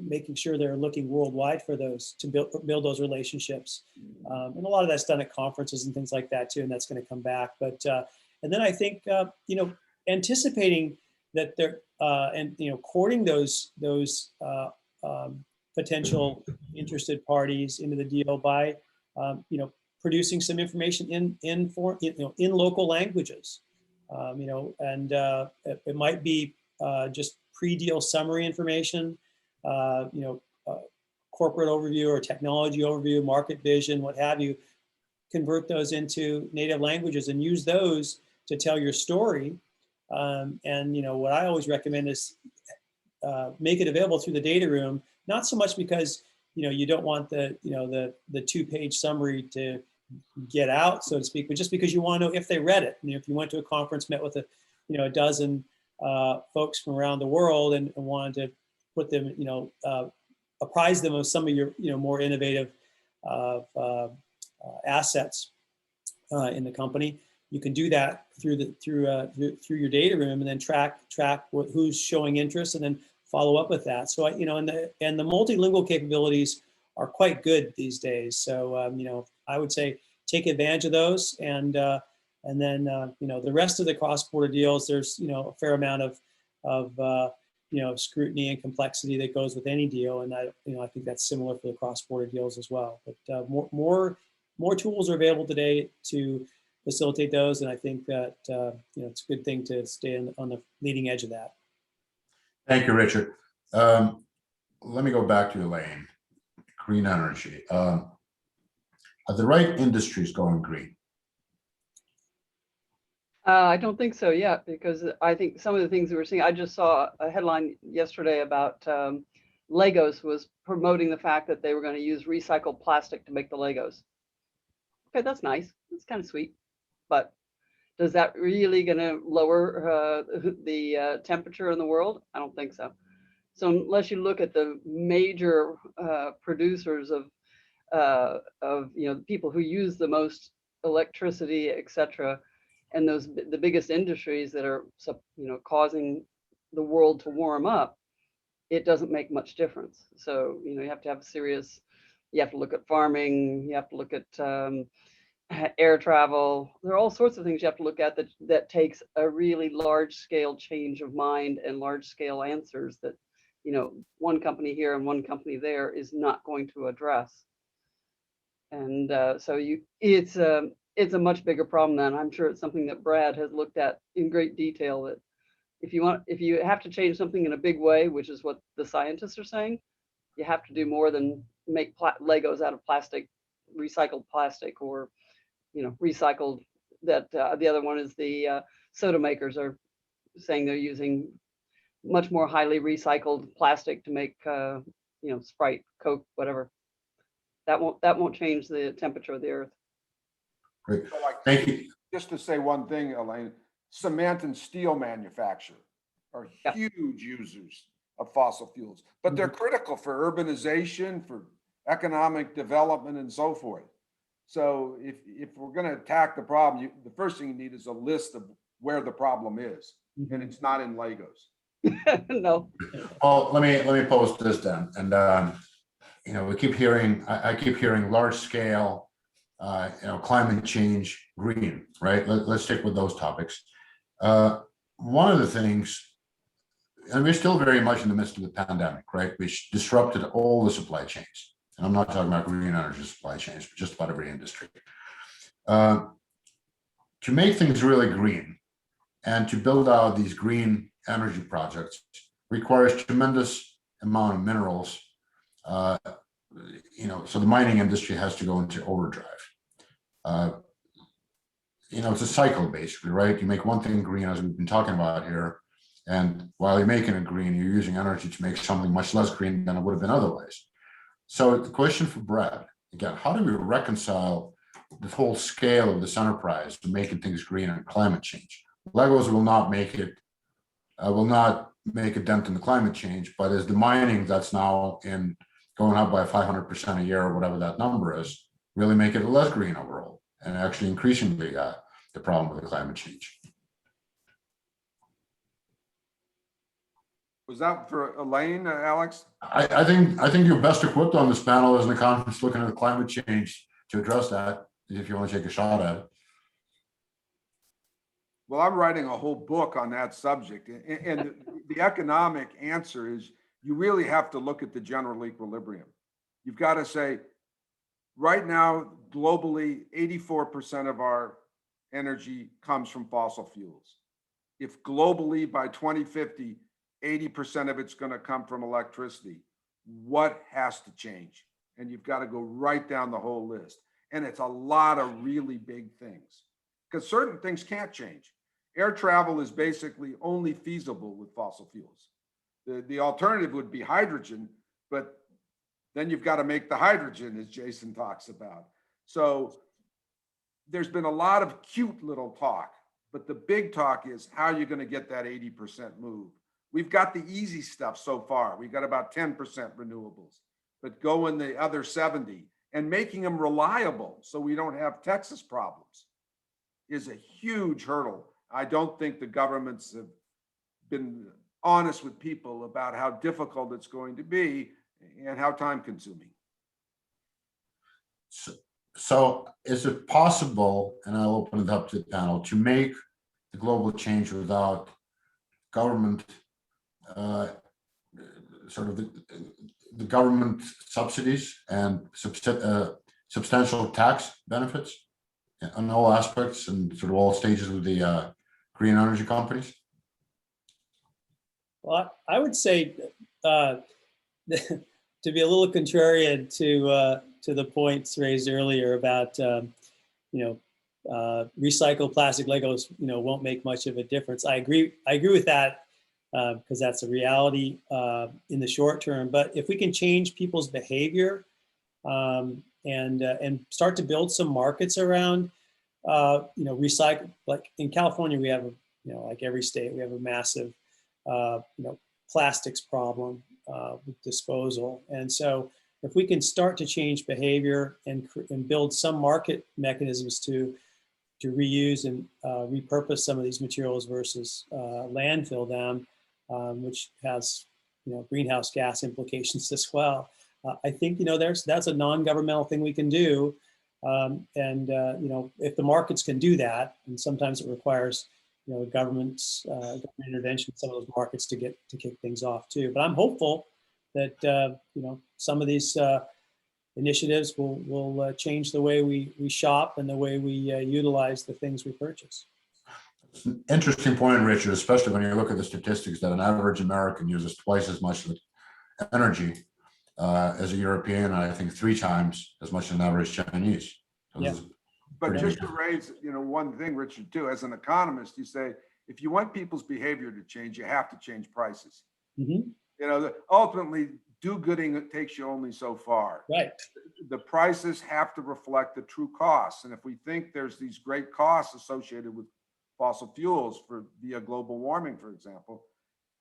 S4: Making sure they're looking worldwide for those to build those relationships, and a lot of that's done at conferences and things like that too, and that's going to come back. But and then I think anticipating that they're courting those potential interested parties into the deal by producing some information in local languages, and it might be just pre-deal summary information. Corporate overview or technology overview, market vision, what have you. Convert those into native languages and use those to tell your story. What I always recommend is make it available through the data room. Not so much because you don't want the 2-page summary to get out, so to speak, but just because you want to know if they read it. If you went to a conference, met with a dozen folks from around the world and wanted to put them, apprise them of some of your, more innovative assets in the company. You can do that through your data room, and then track who's showing interest, and then follow up with that. So and the multilingual capabilities are quite good these days. So I would say take advantage of those, and then the rest of the cross-border deals, there's a fair amount of scrutiny and complexity that goes with any deal, and I think that's similar for the cross-border deals as well. But more tools are available today to facilitate those, and I think that it's a good thing to stay on the leading edge of that.
S1: Thank you, Richard. Let me go back to Elaine. Green energy. Are the right industries going green?
S5: I don't think so yet, because I think some of the things we were seeing, I just saw a headline yesterday about Legos was promoting the fact that they were going to use recycled plastic to make the Legos. Okay, that's nice. That's kind of sweet. But is that really going to lower the temperature in the world? I don't think so. So unless you look at the major producers of the people who use the most electricity, et cetera, and the biggest industries that are causing the world to warm up, it doesn't make much difference. So you have to have you have to look at farming, you have to look at air travel. There are all sorts of things you have to look at that takes a really large scale change of mind and large scale answers that one company here and one company there is not going to address. And so it's a much bigger problem than I'm sure it's something that Brad has looked at in great detail, that if you have to change something in a big way, which is what the scientists are saying, you have to do more than make Legos out of plastic, recycled plastic, or recycled that the other one is the soda makers are saying they're using much more highly recycled plastic to make, Sprite, Coke, whatever. That won't change the temperature of the earth.
S1: Great,
S2: So like,
S1: thank you.
S2: just to say one thing, Elaine, cement and steel manufacture are
S5: Yeah.
S2: huge users of fossil fuels, but they're critical for urbanization, for economic development and so forth. So if we're going to attack the problem, the first thing you need is a list of where the problem is, and it's not in Legos.
S5: No.
S1: Well, let me pose this then, and we keep hearing, I keep hearing large scale, climate change, green, right? Let's stick with those topics. One of the things, and we're still very much in the midst of the pandemic, right? Which disrupted all the supply chains. And I'm not talking about green energy supply chains, but just about every industry. To make things really green and to build out these green energy projects requires tremendous amount of minerals. So the mining industry has to go into overdrive. It's a cycle basically, right? You make one thing green, as we've been talking about here, and while you're making it green, you're using energy to make something much less green than it would have been otherwise. So the question for Brad, again, how do we reconcile the whole scale of this enterprise to making things green and climate change? Legos will not make a dent in the climate change, but is the mining that's now going up by 500% a year or whatever that number is, really make it less green overall and actually increasingly the problem with the climate change?
S2: Was that for Elaine, Alex?
S1: I think you're best equipped on this panel as an economist looking at climate change to address that, if you want to take a shot at it.
S2: Well, I'm writing a whole book on that subject. And the economic answer is you really have to look at the general equilibrium. You've got to say, right now, globally, 84% of our energy comes from fossil fuels. If globally by 2050, 80% of it's going to come from electricity, what has to change? And you've got to go right down the whole list. And it's a lot of really big things, because certain things can't change. Air travel is basically only feasible with fossil fuels. The alternative would be hydrogen, but then you've got to make the hydrogen, as Jason talks about. So there's been a lot of cute little talk, but the big talk is how you're going to get that 80% move. We've got the easy stuff so far. We've got about 10% renewables, but going the other 70 and making them reliable so we don't have Texas problems is a huge hurdle. I don't think the governments have been honest with people about how difficult it's going to be and how time consuming.
S1: So is it possible, and I'll open it up to the panel, to make the global change without government, sort of the government subsidies and substantial tax benefits on all aspects and sort of all stages of the green energy companies?
S4: Well, I would say to be a little contrarian to the points raised earlier about recycled plastic Legos won't make much of a difference. I agree with that because that's a reality in the short term. But if we can change people's behavior and start to build some markets around recycle, like in California, we have like every state, we have a massive plastics problem with disposal. And so if we can start to change behavior and build some market mechanisms to reuse and repurpose some of these materials versus landfill them, which has greenhouse gas implications as well. I think that's a non-governmental thing we can do, and if the markets can do that, and sometimes it requires government intervention in some of those markets to kick things off too. But I'm hopeful that some of these initiatives will change the way we shop and the way we utilize the things we purchase.
S1: It's an interesting point, Richard, especially when you look at the statistics that an average American uses twice as much energy as a European, and I think 3 times as much as an average Chinese. So
S4: yeah.
S2: But just to raise, one thing, Richard, too, as an economist, you say, if you want people's behavior to change, you have to change prices.
S4: Mhm.
S2: You know, ultimately, do-gooding, it takes you only so far.
S4: Right.
S2: The prices have to reflect the true costs. And if we think there's these great costs associated with fossil fuels via global warming, for example,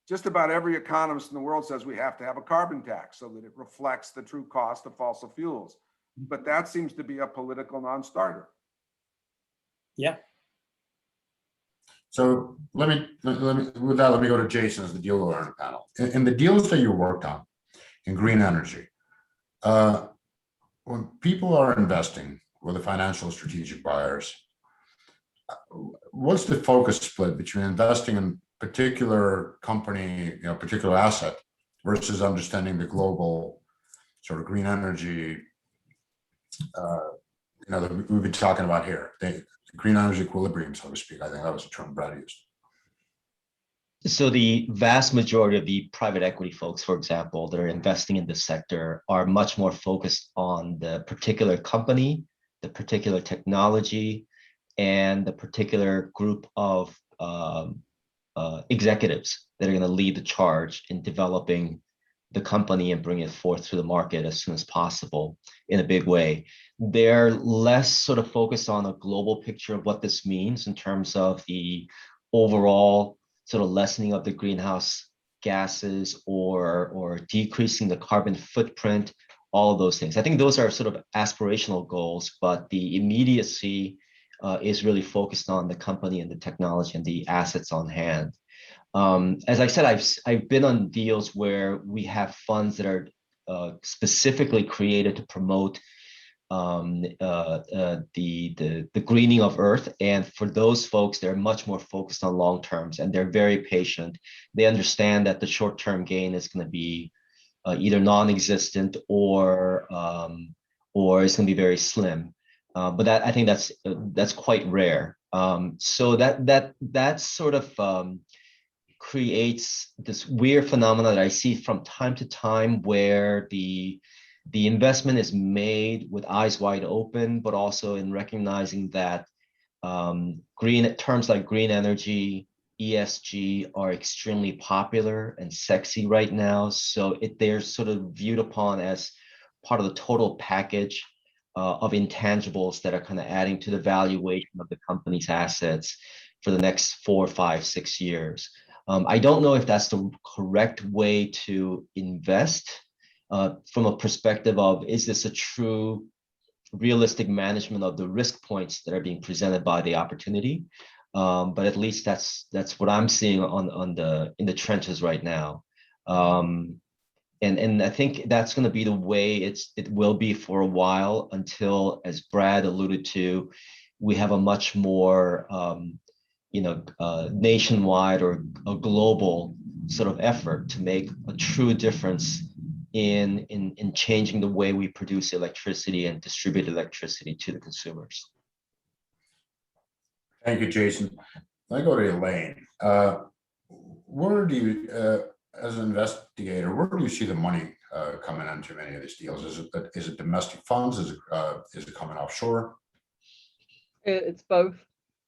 S2: just about every economist in the world says we have to have a carbon tax so that it reflects the true cost of fossil fuels. But that seems to be a political non-starter.
S4: Yeah.
S1: So let me with that, let me go to Jason as the deal lawyer on the panel. In the deals that you worked on in green energy, when people are investing with the financial strategic buyers, what's the focus split between investing in particular company, particular asset versus understanding the global sort of green energy, that we've been talking about here, the green energy equilibrium, so to speak. I think that was the term Brad used.
S3: So the vast majority of the private equity folks, for example, that are investing in this sector are much more focused on the particular company, the particular technology, and the particular group of executives that are going to lead the charge in developing the company and bring it forth to the market as soon as possible in a big way. They're less sort of focused on a global picture of what this means in terms of the overall sort of lessening of the greenhouse gases or decreasing the carbon footprint, all of those things. I think those are sort of aspirational goals, but the immediacy is really focused on the company and the technology and the assets on hand. As I said, I've been on deals where we have funds that are specifically created to promote the greening of Earth, and for those folks, they're much more focused on long terms, and they're very patient. They understand that the short-term gain is going to be either non-existent or it's going to be very slim. But I think that's quite rare. So that sort of creates this weird phenomenon that I see from time to time, where the investment is made with eyes wide open, but also in recognizing that green terms like green energy, ESG are extremely popular and sexy right now. So they're sort of viewed upon as part of the total package of intangibles that are kind of adding to the valuation of the company's assets for the next 4, 5, 6 years. I don't know if that's the correct way to invest from a perspective of, is this a true realistic management of the risk points that are being presented by the opportunity? But at least that's what I'm seeing in the trenches right now. And I think that's going to be the way it will be for a while, until, as Brad alluded to, we have a much more nationwide or a global sort of effort to make a true difference in changing the way we produce electricity and distribute electricity to the consumers.
S1: Thank you, Jason. I go to Elaine. Where do you, as an investigator, where do you see the money coming into many of these deals? Is it domestic funds? Is it coming offshore?
S5: It's both.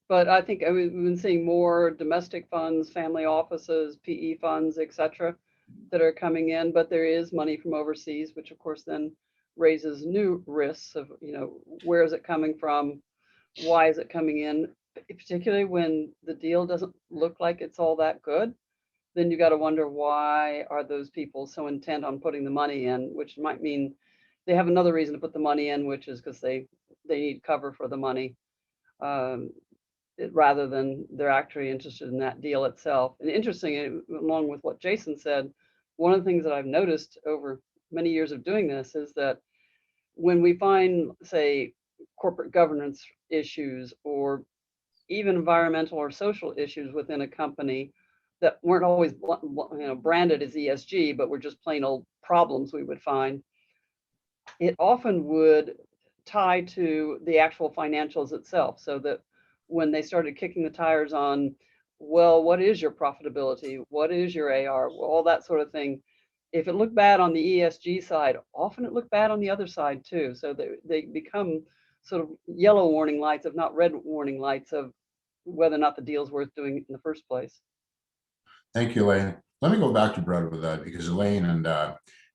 S5: But I think we've been seeing more domestic funds, family offices, PE funds, et cetera, that are coming in. But there is money from overseas, which of course then raises new risks of, where is it coming from? Why is it coming in? Particularly when the deal doesn't look like it's all that good, then you got to wonder, why are those people so intent on putting the money in, which might mean they have another reason to put the money in, which is because they need cover for the money. Rather than they're actually interested in that deal itself. And interesting, along with what Jason said, one of the things that I've noticed over many years of doing this is that when we find, say, corporate governance issues or even environmental or social issues within a company that weren't always branded as ESG, but were just plain old problems we would find, it often would tie to the actual financials itself, so that when they started kicking the tires on, well, what is your profitability? What is your AR? All that sort of thing. If it looked bad on the ESG side, often it looked bad on the other side too. So they become sort of yellow warning lights, if not red warning lights, of whether or not the deal's worth doing in the first place.
S1: Thank you, Elaine. Let me go back to Brett with that, because Elaine and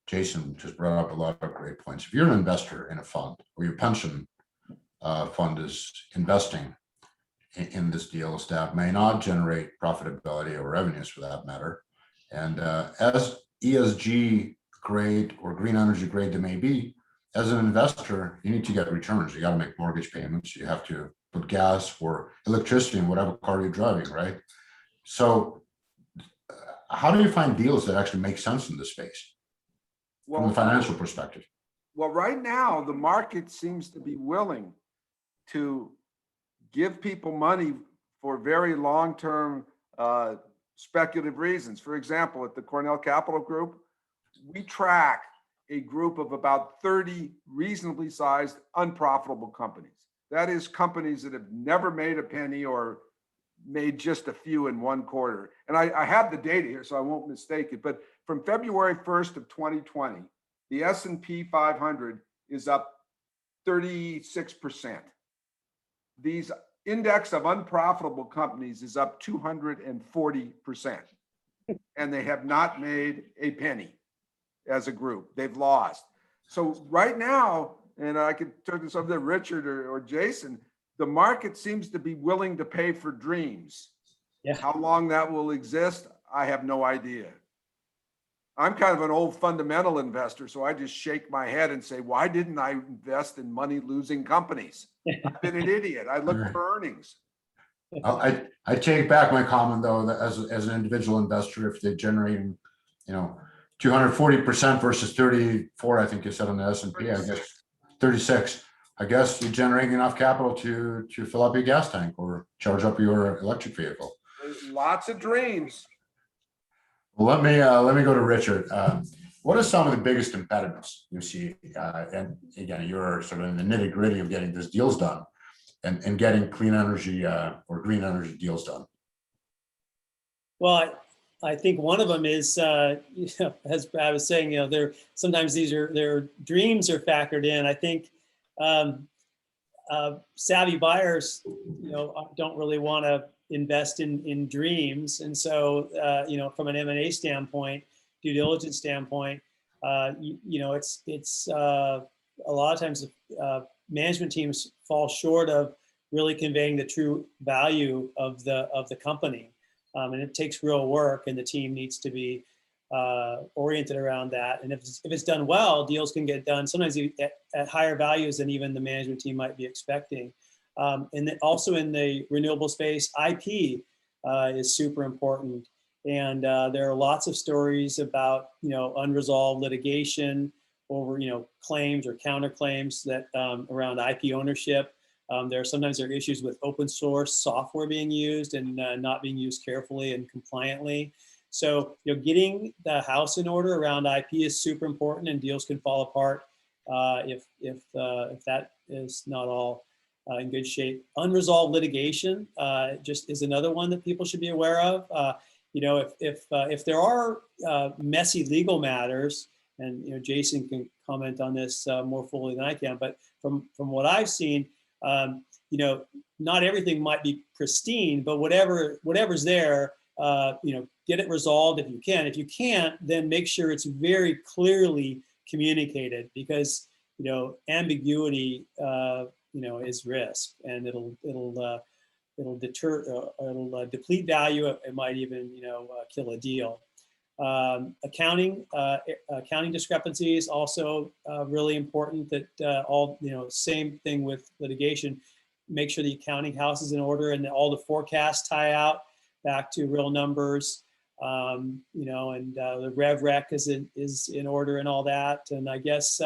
S1: Jason just brought up a lot of great points. If you're an investor in a fund, or your pension fund is investing in this deal, staff may not generate profitability or revenues for that matter. And as ESG grade or green energy grade they may be, as an investor, you need to get returns. You got to make mortgage payments. You have to put gas or electricity in whatever car you're driving, right? So how do you find deals that actually make sense in this space from the financial perspective?
S2: Well, right now, the market seems to be willing to give people money for very long-term speculative reasons. For example, at the Cornell Capital Group, we track a group of about 30 reasonably sized unprofitable companies. That is companies that have never made a penny or made just a few in one quarter. And I have the data here, so I won't mistake it. But from February 1st of 2020, the S&P 500 is up 36%. These index of unprofitable companies is up 240%. And they have not made a penny as a group. They've lost. So right now, and I could turn this over to Richard or Jason, the market seems to be willing to pay for dreams.
S4: Yeah.
S2: How long that will exist, I have no idea. I'm kind of an old fundamental investor, so I just shake my head and say, why didn't I invest in money-losing companies? I've been an idiot. I look for earnings.
S1: I take back my comment though, that as an individual investor, if they're generating, 240% versus 34, I think you said on the S&P, I guess 36. I guess you're generating enough capital to fill up your gas tank or charge up your electric vehicle.
S2: Lots of dreams.
S1: Well, let me go to Richard. What are some of the biggest impediments you see? And again, you're sort of in the nitty gritty of getting these deals done and getting clean energy or green energy deals done.
S4: Well, I think one of them is, as Brad was saying, sometimes their dreams are factored in. I think savvy buyers, don't really want to invest in dreams, and so from an M&A standpoint, due diligence standpoint, it's a lot of times management teams fall short of really conveying the true value of the company. And it takes real work, and the team needs to be oriented around that. And if it's done well, deals can get done sometimes at higher values than even the management team might be expecting. And then also in the renewable space, IP is super important. And there are lots of stories about unresolved litigation over claims or counterclaims that around IP ownership. Sometimes there are issues with open source software being used and not being used carefully and compliantly. So getting the house in order around IP is super important, and deals can fall apart if that is not all in good shape. Unresolved litigation just is another one that people should be aware of. If there are messy legal matters, and Jason can comment on this more fully than I can, but from what I've seen, not everything might be pristine, but whatever's there, get it resolved if you can. If you can't, then make sure it's very clearly communicated, because ambiguity is risk, and it'll deter, it'll deplete value. It might even kill a deal. Accounting discrepancies also really important. That same thing with litigation. Make sure the accounting house is in order and all the forecasts tie out back to real numbers. And the rev rec is in order and all that. And I guess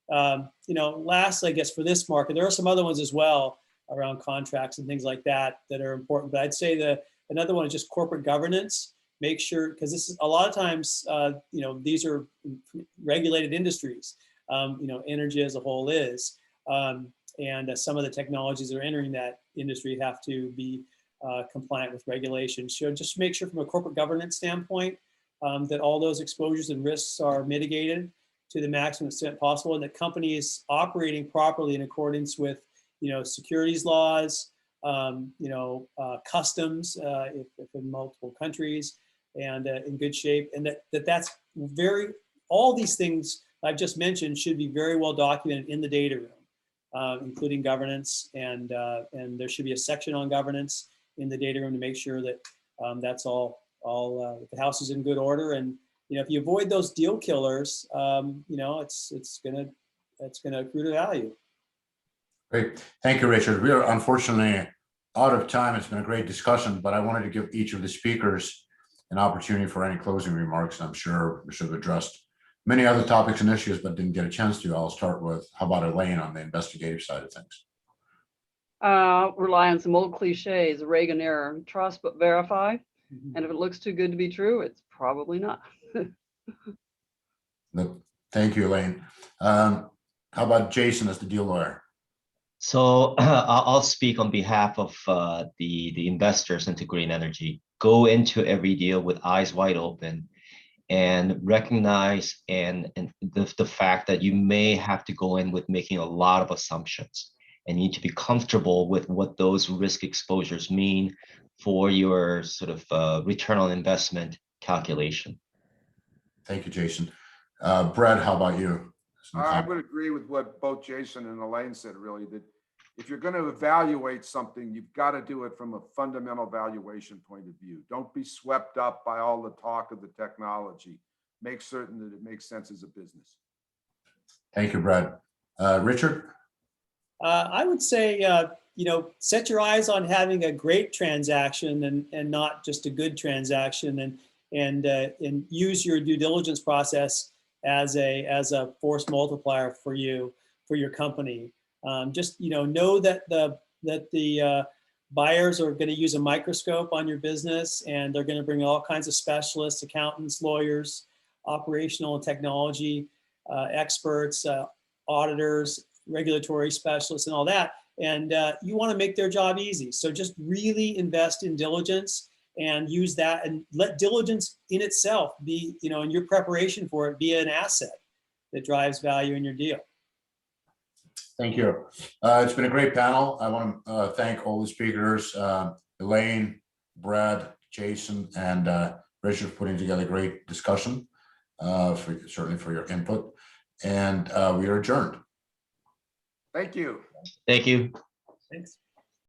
S4: last, I guess for this market, there are some other ones as well around contracts and things like that are important. But I'd say another one is just corporate governance. Make sure, because this is a lot of times, these are regulated industries. Energy as a whole is, and some of the technologies that are entering that industry have to be compliant with regulations. So just make sure from a corporate governance standpoint that all those exposures and risks are mitigated to the maximum extent possible, and the company is operating properly in accordance with securities laws, customs if in multiple countries, and in good shape, and that's all these things I've just mentioned should be very well documented in the data room, including governance, and there should be a section on governance in the data room to make sure that that's all the house is in good order. And if you avoid those deal killers, it's gonna accrue to value.
S1: Great. Thank you, Richard. We are unfortunately out of time. It's been a great discussion, but I wanted to give each of the speakers an opportunity for any closing remarks. I'm sure we should have addressed many other topics and issues, but didn't get a chance to. I'll start with, how about Elaine on the investigative side of things?
S5: Rely on some old cliches, Reagan era, trust but verify.
S4: Mhm.
S5: And if it looks too good to be true, it's probably not.
S1: Thank you, Elaine. How about Jason as the deal lawyer?
S3: So I'll speak on behalf of the investors into green energy. Go into every deal with eyes wide open, and recognize the fact that you may have to go in with making a lot of assumptions, and you need to be comfortable with what those risk exposures mean for your sort of return on investment calculation.
S1: Thank you, Jason. Brad, how about you?
S2: I would agree with what both Jason and Elaine said, really, that if you're going to evaluate something, you've got to do it from a fundamental valuation point of view. Don't be swept up by all the talk of the technology. Make certain that it makes sense as a business.
S1: Thank you, Brad. Richard?
S4: I would say, set your eyes on having a great transaction and not just a good transaction, and use your due diligence process as a force multiplier for your company. Just know that the buyers are going to use a microscope on your business, and they're going to bring all kinds of specialists, accountants, lawyers, operational and technology experts, auditors, regulatory specialists, and all that. And you want to make their job easy. So just really invest in diligence and use that, and let diligence in itself be, in your preparation for it, be an asset that drives value in your deal.
S1: Thank you. It's been a great panel. I want to thank all the speakers, Elaine, Brad, Jason, and Richard, for putting together a great discussion, certainly for your input. And we are adjourned.
S2: Thank you.
S3: Thank you.
S4: Thanks.